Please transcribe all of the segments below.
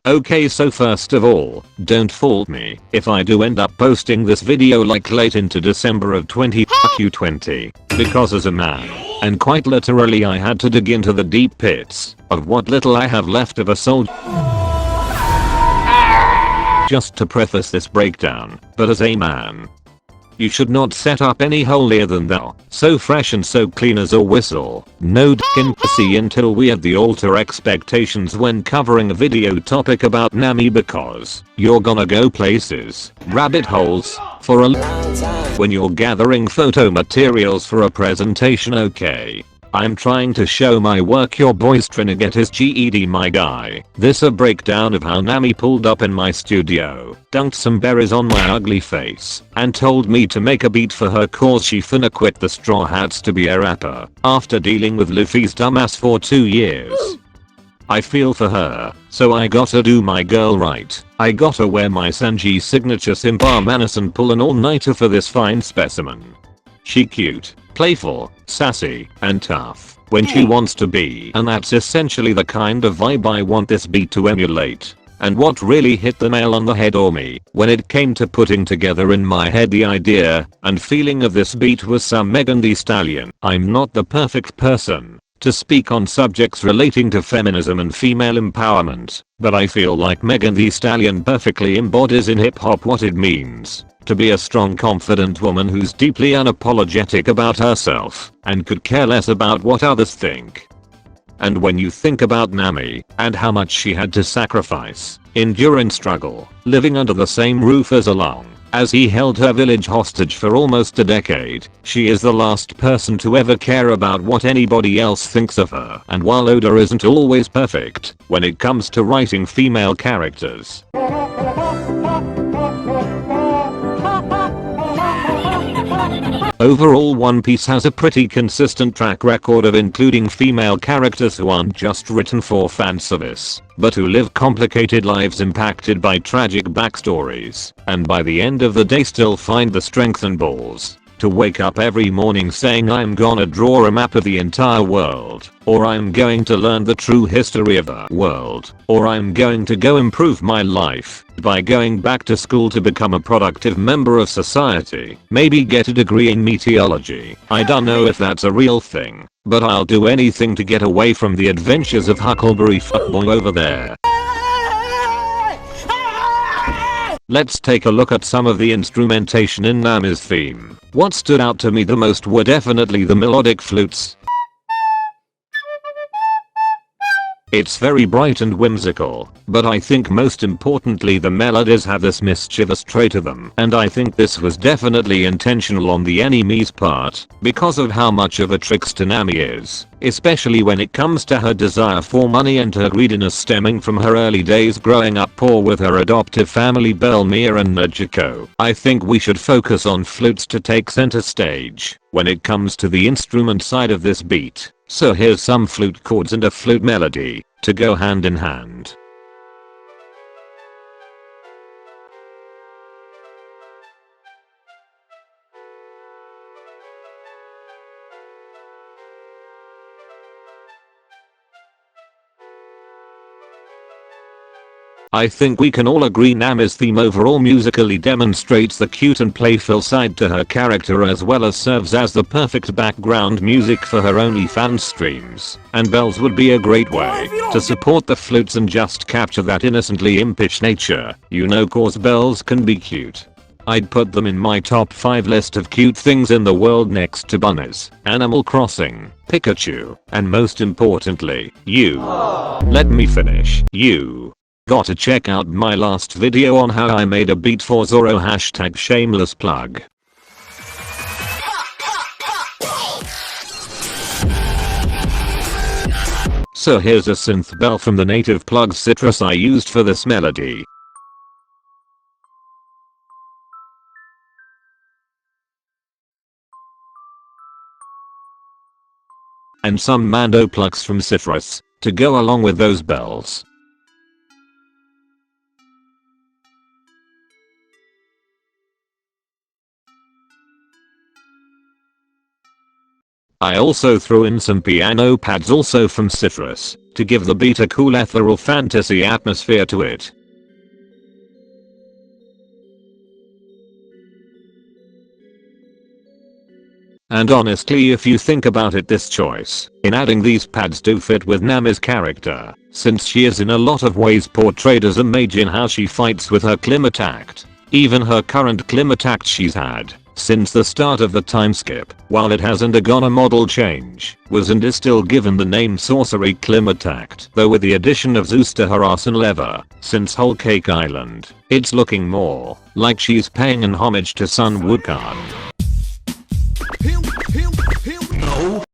Okay, so first of all, don't fault me if I do end up posting this video like late into December of 2020, because as a man, and quite literally I had to dig into the deep pits of what little I have left of a soul just to preface this breakdown, but as a man, you should not set up any holier than thou, so fresh and so clean as a whistle, no in pussy until we have the alter expectations when covering a video topic about Nami, because you're gonna go places, rabbit holes, for a when you're gathering photo materials for a presentation. Okay, I'm trying to show my work, your boy's trying to get his GED, my guy. This a breakdown of how Nami pulled up in my studio, dunked some berries on my ugly face, and told me to make a beat for her cause she finna quit the Straw Hats to be a rapper, after dealing with Luffy's dumbass for 2 years. I feel for her, so I gotta do my girl right. I gotta wear my Sanji signature Simp Manus and pull an all-nighter for this fine specimen. She cute, playful, sassy, and tough when she wants to be, and that's essentially the kind of vibe I want this beat to emulate. And what really hit the nail on the head, or me, when it came to putting together in my head the idea and feeling of this beat was some Megan Thee Stallion. I'm not the perfect person to speak on subjects relating to feminism and female empowerment, but I feel like Megan Thee Stallion perfectly embodies in hip hop what it means to be a strong, confident woman who's deeply unapologetic about herself and could care less about what others think. And when you think about Nami and how much she had to sacrifice, endure and struggle, living under the same roof as Along, as he held her village hostage for almost a decade, she is the last person to ever care about what anybody else thinks of her. And while Oda isn't always perfect when it comes to writing female characters, overall One Piece has a pretty consistent track record of including female characters who aren't just written for fan service, but who live complicated lives impacted by tragic backstories, and by the end of the day still find the strength and balls to wake up every morning saying, I'm gonna draw a map of the entire world, or I'm going to learn the true history of the world, or I'm going to go improve my life by going back to school to become a productive member of society, maybe get a degree in meteorology. I don't know if that's a real thing, but I'll do anything to get away from the adventures of Huckleberry Fuckboy over there. Let's take a look at some of the instrumentation in Nami's theme. What stood out to me the most were definitely the melodic flutes. It's very bright and whimsical, but I think most importantly the melodies have this mischievous trait to them, and I think this was definitely intentional on the enemy's part, because of how much of a trickster Nami is, especially when it comes to her desire for money and her greediness stemming from her early days growing up poor with her adoptive family Belmere and Najiko. I think we should focus on flutes to take center stage when it comes to the instrument side of this beat. So here's some flute chords and a flute melody to go hand in hand. I think we can all agree Nami's theme overall musically demonstrates the cute and playful side to her character, as well as serves as the perfect background music for her OnlyFans streams. And bells would be a great way to support the flutes and just capture that innocently impish nature, you know, cause bells can be cute. I'd put them in my top 5 list of cute things in the world next to bunnies, Animal Crossing, Pikachu, and most importantly, you. Let me finish. You gotta check out my last video on how I made a beat for Zoro, #shameless plug. So here's a synth bell from the native plug Citrus I used for this melody. And some Mando plucks from Citrus to go along with those bells. I also threw in some piano pads also from Citrus to give the beat a cool ethereal fantasy atmosphere to it. And honestly, if you think about it, this choice in adding these pads do fit with Nami's character, since she is in a lot of ways portrayed as a mage in how she fights with her climate act. Even her current climate act she's had since the start of the time skip, while it has undergone a model change, was and is still given the name Sorcery Climate Act, though with the addition of Zeus to her arse and lever since Whole Cake Island, it's looking more like she's paying an homage to Sun Wukong. No.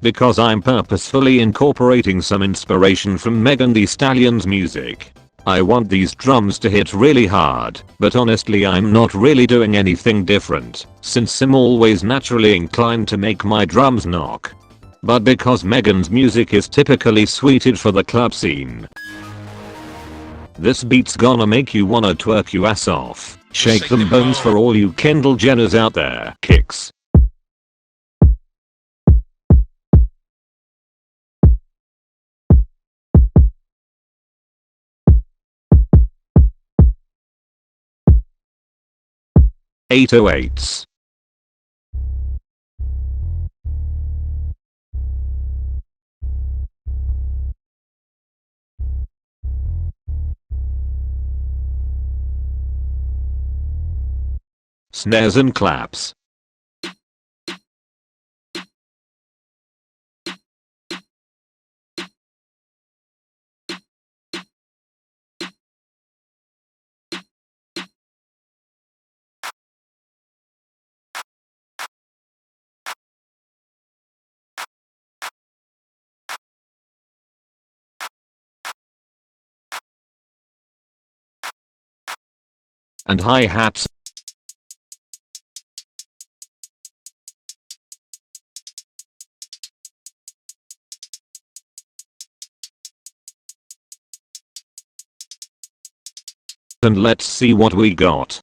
Because I'm purposefully incorporating some inspiration from Megan Thee Stallion's music. I want these drums to hit really hard, but honestly I'm not really doing anything different, since I'm always naturally inclined to make my drums knock. But because Megan's music is typically suited for the club scene, this beat's gonna make you wanna twerk your ass off. Shake them bones for all you Kendall Jenners out there. Kicks. (808s). Snares and claps. And hi-hats. And let's see what we got.